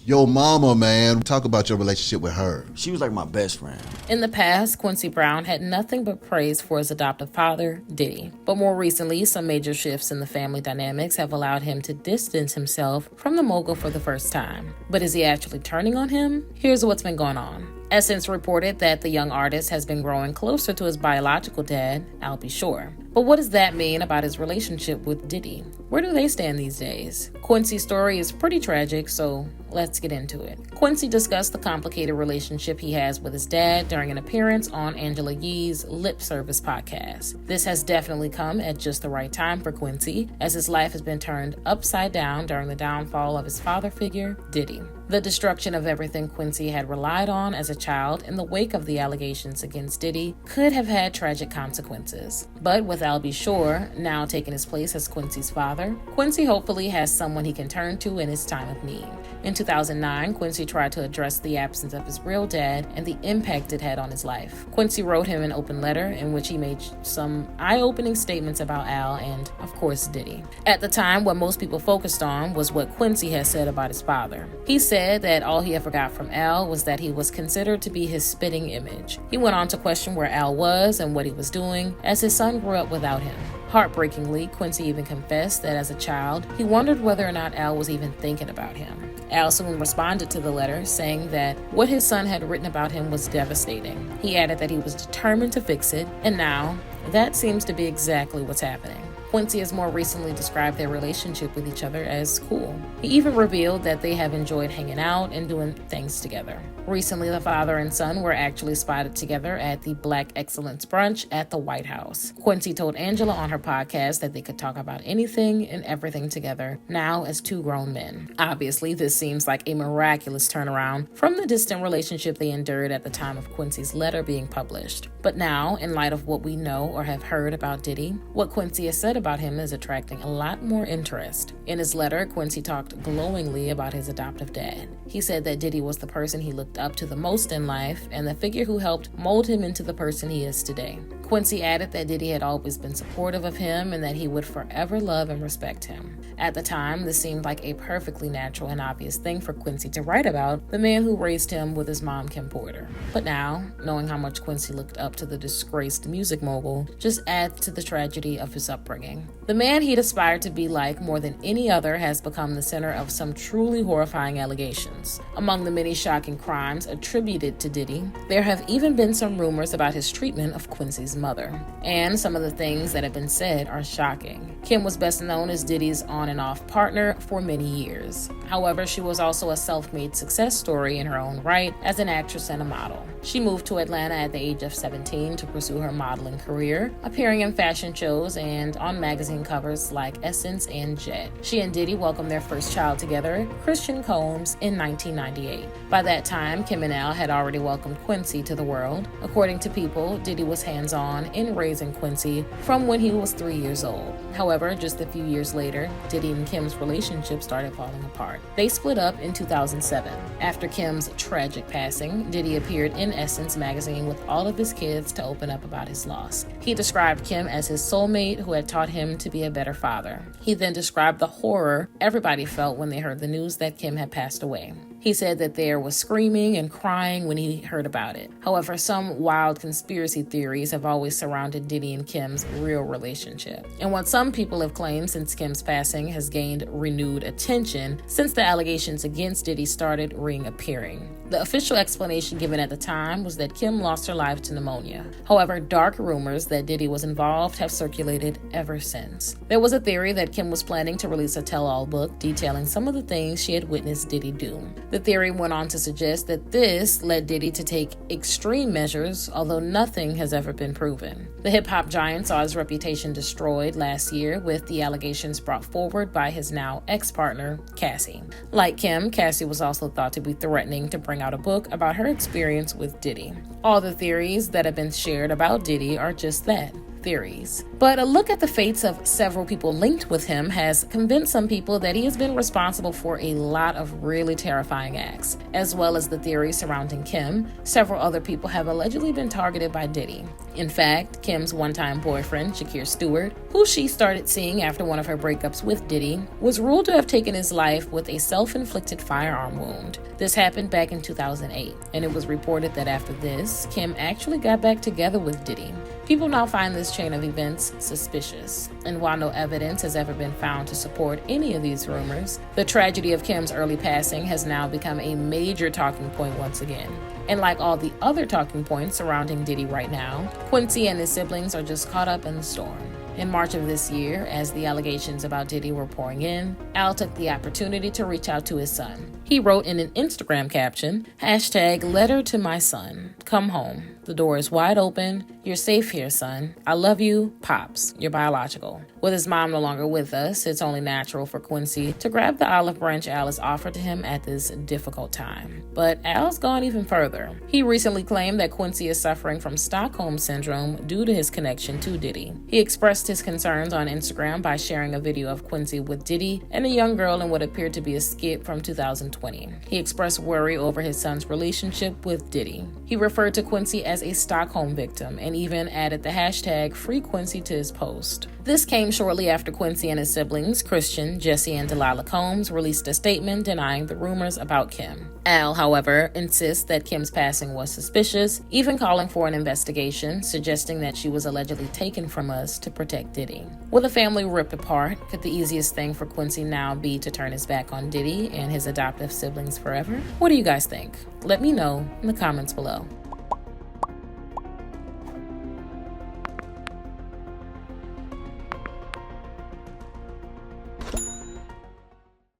Yo mama, man, talk about your relationship with her. She was like my best friend. In the past, Quincy Brown had nothing but praise for his adoptive father, Diddy. But more recently, some major shifts in the family dynamics have allowed him to distance himself from the mogul for the first time. But is he actually turning on him? Here's what's been going on. Essence reported that the young artist has been growing closer to his biological dad, Al B. Sure. But what does that mean about his relationship with Diddy? Where do they stand these days? Quincy's story is pretty tragic, so let's get into it. Quincy discussed the complicated relationship he has with his dad during an appearance on Angela Yee's Lip Service podcast. This has definitely come at just the right time for Quincy, as his life has been turned upside down during the downfall of his father figure, Diddy. The destruction of everything Quincy had relied on as a child in the wake of the allegations against Diddy could have had tragic consequences. But with Al B. Sure now taking his place as Quincy's father, Quincy hopefully has someone he can turn to in his time of need. In 2009, Quincy tried to address the absence of his real dad and the impact it had on his life. Quincy wrote him an open letter in which he made some eye-opening statements about Al and, of course, Diddy. At the time, what most people focused on was what Quincy had said about his father. He said that all he ever got from Al was that he was considered to be his spitting image. He went on to question where Al was and what he was doing as his son grew up without him. Heartbreakingly, Quincy even confessed that as a child, he wondered whether or not Al was even thinking about him. Al soon responded to the letter, saying that what his son had written about him was devastating. He added that he was determined to fix it, and now that seems to be exactly what's happening. Quincy has more recently described their relationship with each other as cool. He even revealed that they have enjoyed hanging out and doing things together. Recently, the father and son were actually spotted together at the Black Excellence Brunch at the White House. Quincy told Angela on her podcast that they could talk about anything and everything together, now as two grown men. Obviously, this seems like a miraculous turnaround from the distant relationship they endured at the time of Quincy's letter being published. But now, in light of what we know or have heard about Diddy, what Quincy has said about him is attracting a lot more interest. In his letter, Quincy talked glowingly about his adoptive dad. He said that Diddy was the person he looked up to the most in life and the figure who helped mold him into the person he is today. Quincy added that Diddy had always been supportive of him and that he would forever love and respect him. At the time, this seemed like a perfectly natural and obvious thing for Quincy to write about, the man who raised him with his mom, Kim Porter. But now, knowing how much Quincy looked up to the disgraced music mogul just adds to the tragedy of his upbringing. The man he'd aspired to be like more than any other has become the center of some truly horrifying allegations. Among the many shocking crimes attributed to Diddy, there have even been some rumors about his treatment of Quincy's mother. And some of the things that have been said are shocking. Kim was best known as Diddy's on and off partner for many years. However, she was also a self-made success story in her own right as an actress and a model. She moved to Atlanta at the age of 17 to pursue her modeling career, appearing in fashion shows and on magazine covers like Essence and Jet. She and Diddy welcomed their first child together, Christian Combs, in 1998. By that time, Kim and Al had already welcomed Quincy to the world. According to People, Diddy was hands-on in raising Quincy from when he was 3 years old. However, just a few years later, Diddy and Kim's relationship started falling apart. They split up in 2007. After Kim's tragic passing, Diddy appeared in Essence magazine with all of his kids to open up about his loss. He described Kim as his soulmate who had taught him to be a better father. He then described the horror everybody felt when they heard the news that Kim had passed away. He said that there was screaming and crying when he heard about it. However, some wild conspiracy theories have always surrounded Diddy and Kim's real relationship. And what some people have claimed since Kim's passing has gained renewed attention since the allegations against Diddy started reappearing. The official explanation given at the time was that Kim lost her life to pneumonia. However, dark rumors that Diddy was involved have circulated ever since. There was a theory that Kim was planning to release a tell-all book detailing some of the things she had witnessed Diddy do. The theory went on to suggest that this led Diddy to take extreme measures, although nothing has ever been proven. The hip-hop giant saw his reputation destroyed last year with the allegations brought forward by his now ex-partner, Cassie. Like Kim, Cassie was also thought to be threatening to bring out a book about her experience with Diddy. All the theories that have been shared about Diddy are just that, theories. But a look at the fates of several people linked with him has convinced some people that he has been responsible for a lot of really terrifying acts. As well as the theories surrounding Kim, several other people have allegedly been targeted by Diddy. In fact, Kim's one-time boyfriend, Shakir Stewart, who she started seeing after one of her breakups with Diddy, was ruled to have taken his life with a self-inflicted firearm wound. This happened back in 2008, and it was reported that after this, Kim actually got back together with Diddy. People now find this chain of events suspicious, and while no evidence has ever been found to support any of these rumors, the tragedy of Kim's early passing has now become a major talking point once again. And like all the other talking points surrounding Diddy right now, Quincy and his siblings are just caught up in the storm. In March of this year, as the allegations about Diddy were pouring in, Al took the opportunity to reach out to his son. He wrote in an Instagram caption, #letter to my son. Come home. The door is wide open. You're safe here, son. I love you, Pops, your biological. With his mom no longer with us, it's only natural for Quincy to grab the olive branch Al has offered to him at this difficult time. But Al's gone even further. He recently claimed that Quincy is suffering from Stockholm Syndrome due to his connection to Diddy. He expressed his concerns on Instagram by sharing a video of Quincy with Diddy and a young girl in what appeared to be a skit from 2020. He expressed worry over his son's relationship with Diddy. He referred to Quincy as a Stockholm victim and even added the #FreeQuincy to his post. This came shortly after Quincy and his siblings, Christian, Jesse, and Delilah Combs, released a statement denying the rumors about Kim. Al, however, insists that Kim's passing was suspicious, even calling for an investigation, suggesting that she was allegedly taken from us to protect Diddy. With a family ripped apart, could the easiest thing for Quincy now be to turn his back on Diddy and his adoptive siblings forever? What do you guys think? Let me know in the comments below.